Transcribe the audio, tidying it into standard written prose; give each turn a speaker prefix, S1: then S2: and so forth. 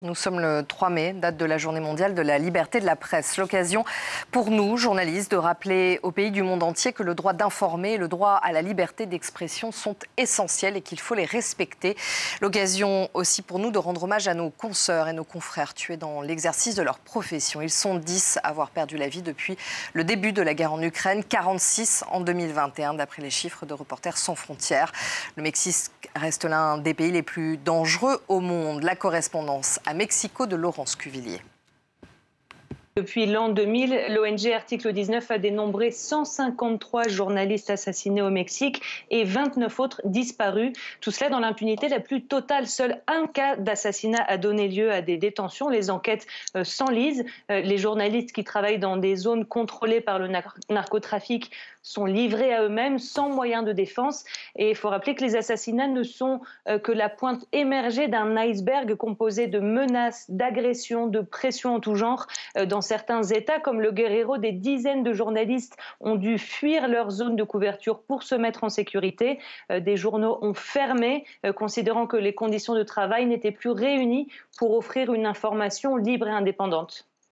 S1: Nous sommes le 3 mai, date de la Journée mondiale de la liberté de la presse. L'occasion pour nous, journalistes, de rappeler aux pays du monde entier que le droit d'informer et le droit à la liberté d'expression sont essentiels et qu'il faut les respecter. L'occasion aussi pour nous de rendre hommage à nos consoeurs et nos confrères tués dans l'exercice de leur profession. Ils sont 10 à avoir perdu la vie depuis le début de la guerre en Ukraine, 46 en 2021 d'après les chiffres de Reporters sans frontières. Le Mexique reste l'un des pays les plus dangereux au monde. La correspondance à Mexico de Laurence Cuvillier.
S2: Depuis l'an 2000, l'ONG Article 19 a dénombré 153 journalistes assassinés au Mexique et 29 autres disparus. Tout cela dans l'impunité la plus totale. Seul un cas d'assassinat a donné lieu à des détentions. Les enquêtes s'enlisent. Les journalistes qui travaillent dans des zones contrôlées par le narcotrafic sont livrés à eux-mêmes sans moyens de défense. Et il faut rappeler que les assassinats ne sont que la pointe émergée d'un iceberg composé de menaces, d'agressions, de pressions en tout genre. Dans certains États, comme le Guerrero, des dizaines de journalistes ont dû fuir leur zone de couverture pour se mettre en sécurité. Des journaux ont fermé, considérant que les conditions de travail n'étaient plus réunies pour offrir une information libre et indépendante.